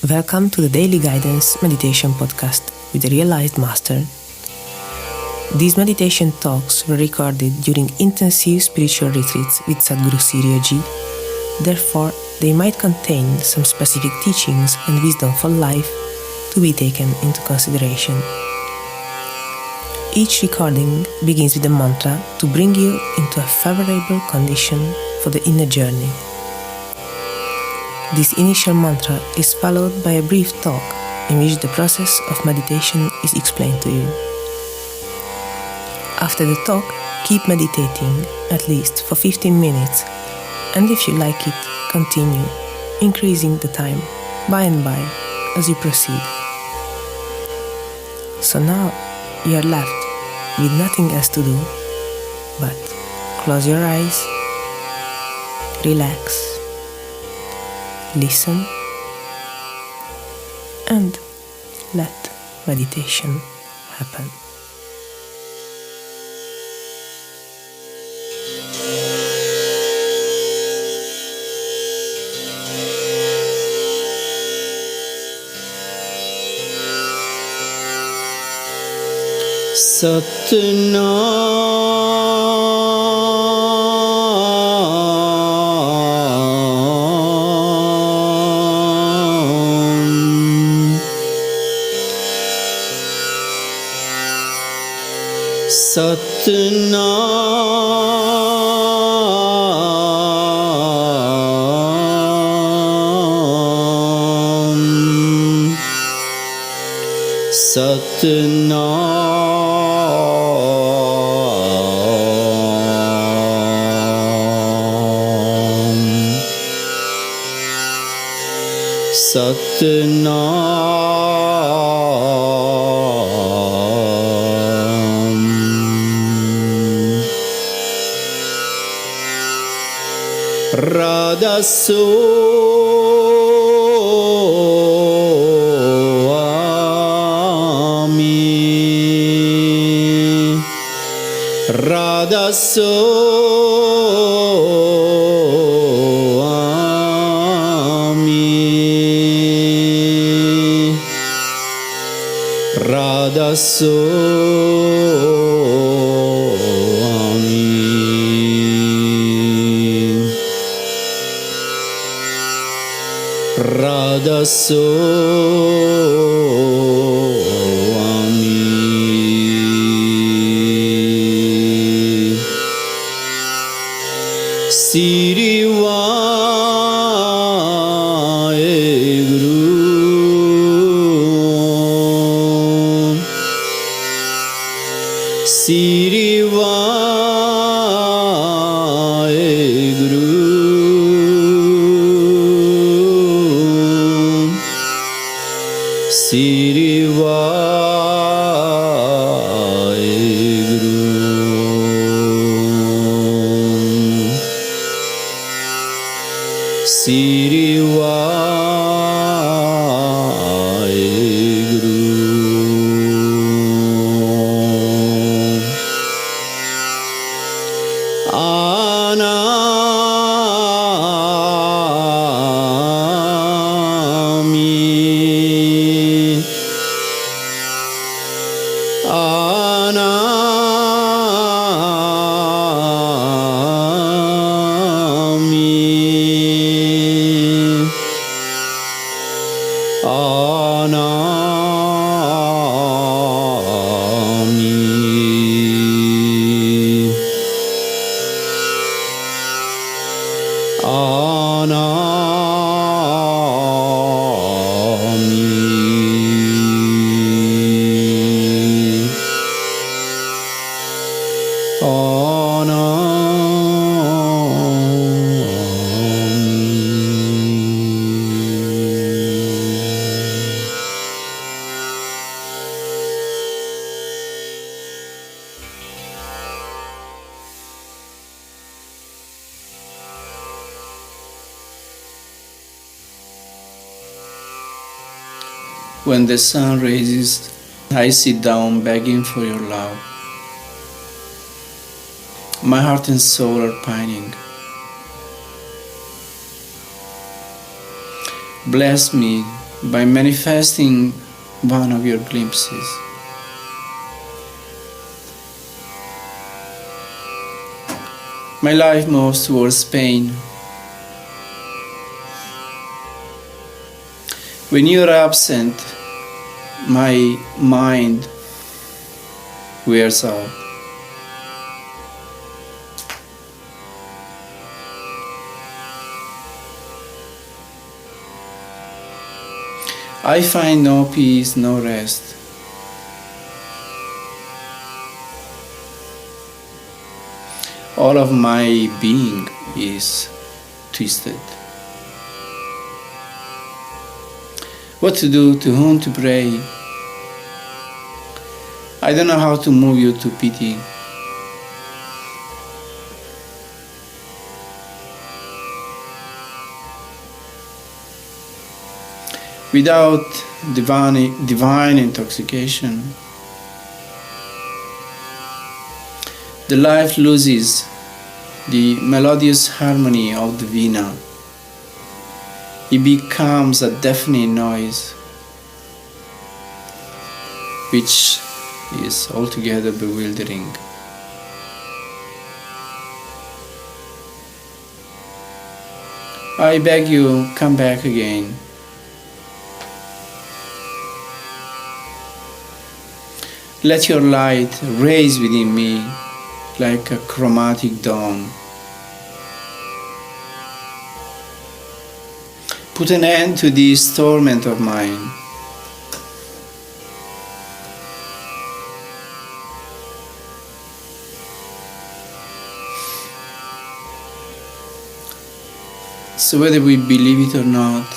Welcome to the Daily Guidance Meditation Podcast with a Realized Master. These meditation talks were recorded during intensive spiritual retreats with Sadhguru Sirio Ji. Therefore, they might contain some specific teachings and wisdom for life to be taken into consideration. Each recording begins with a mantra to bring you into a favorable condition for the inner journey. This initial mantra is followed by a brief talk in which the process of meditation is explained to you. After the talk, keep meditating at least for 15 minutes, and if you like it, continue, increasing the time by and by as you proceed. So now you are left with nothing else to do but close your eyes, relax, listen, and let meditation happen. When the sun rises, I sit down begging for your love. My heart and soul are pining. Bless me by manifesting one of your glimpses. My life moves towards pain. When you are absent, my mind wears out. I find no peace, no rest. All of my being is twisted. What to do, to whom to pray? I don't know how to move you to pity. Without divine intoxication, the life loses the melodious harmony of the Veena. It becomes a deafening noise, which is altogether bewildering. I beg you, come back again. Let your light raise within me like a chromatic dawn. Put an end to this torment of mine. So whether we believe it or not,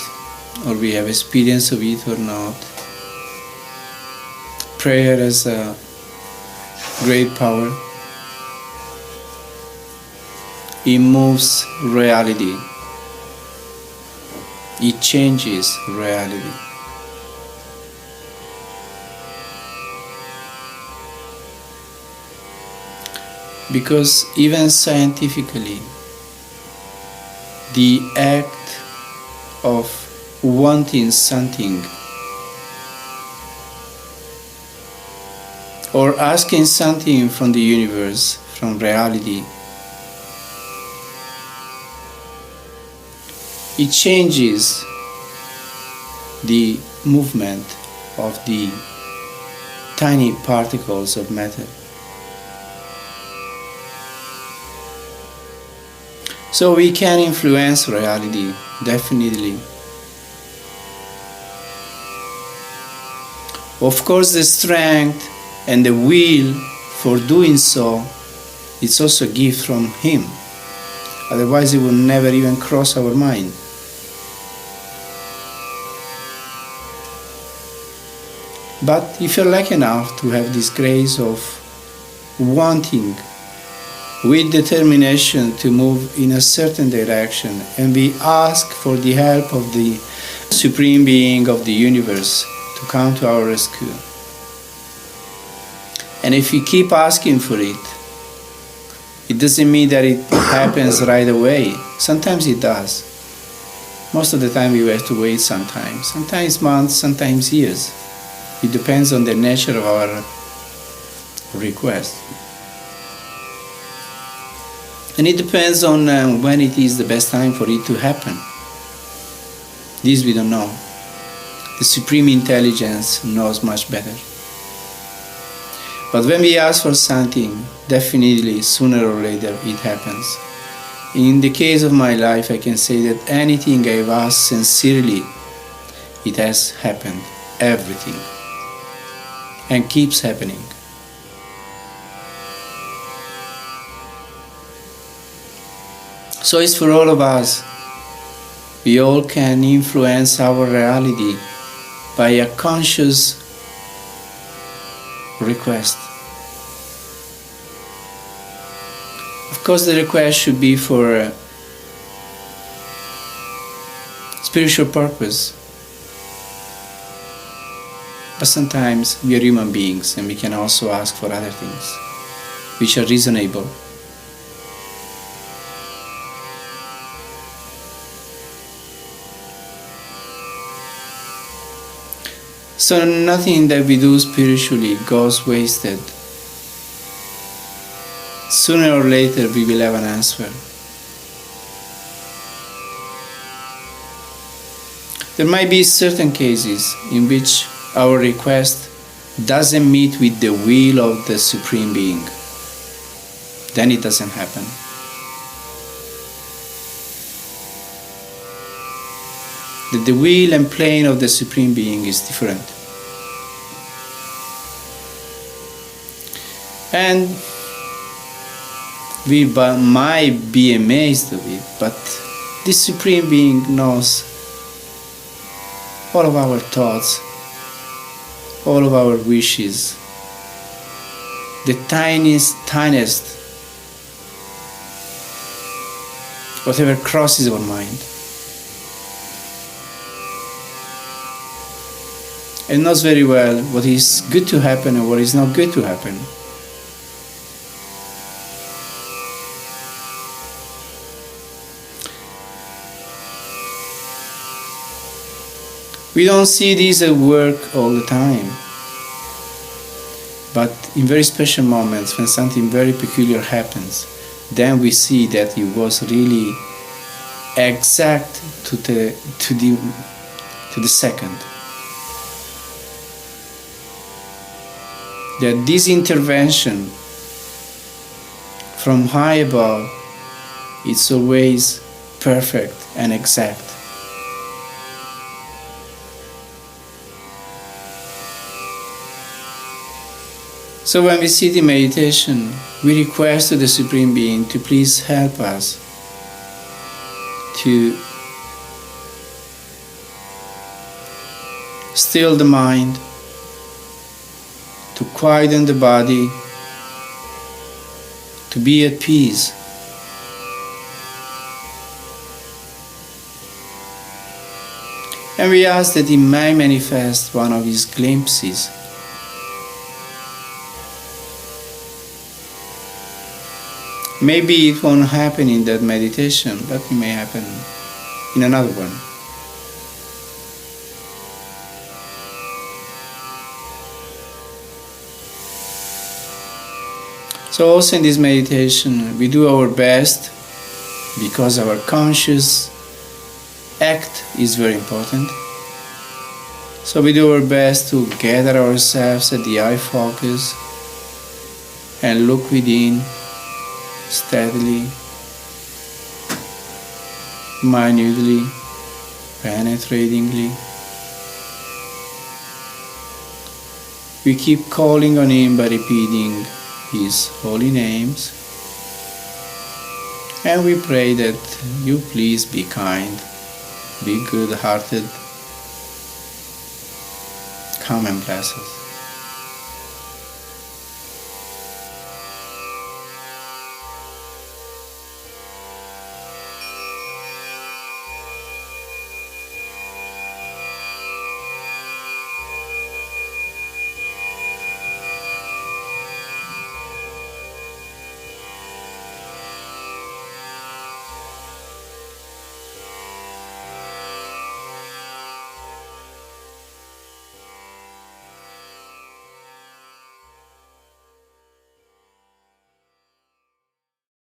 or we have experience of it or not, prayer has a great power. It moves reality. It changes reality. Because even scientifically, the act of wanting something or asking something from the universe, from reality, it changes the movement of the tiny particles of matter. So we can influence reality, definitely. Of course, the strength and the will for doing so, it's also a gift from Him. Otherwise, it would never even cross our mind. But if you're lucky enough to have this grace of wanting with determination to move in a certain direction, and we ask for the help of the Supreme Being of the universe to come to our rescue. And if we keep asking for it, it doesn't mean that it happens right away. Sometimes it does. Most of the time we have to wait sometimes months, sometimes years. It depends on the nature of our request. And it depends on when it is the best time for it to happen. This we don't know. The Supreme Intelligence knows much better. But when we ask for something, definitely sooner or later it happens. In the case of my life, I can say that anything I've asked sincerely, it has happened. Everything. And keeps happening. So it's for all of us. We all can influence our reality by a conscious request. Of course, the request should be for a spiritual purpose. But sometimes we are human beings and we can also ask for other things which are reasonable. So nothing that we do spiritually goes wasted. Sooner or later we will have an answer. There might be certain cases in which our request doesn't meet with the will of the Supreme Being. Then it doesn't happen. The will and plan of the Supreme Being is different. And we might be amazed of it, but this Supreme Being knows all of our thoughts, all of our wishes, the tiniest, whatever crosses our mind. And knows very well what is good to happen and what is not good to happen. We don't see this at work all the time, but in very special moments when something very peculiar happens, then we see that it was really exact to the second. That this intervention from high above is always perfect and exact. So when we sit in meditation, we request to the Supreme Being to please help us to still the mind, to quieten the body, to be at peace. And we ask that He may manifest one of His glimpses. Maybe it won't happen in that meditation, but it may happen in another one. So also in this meditation, we do our best because our conscious act is very important. So we do our best to gather ourselves at the eye focus and look within steadily, minutely, penetratingly. We keep calling on Him by repeating His holy names, and we pray that You please be kind, be good-hearted, come and bless us.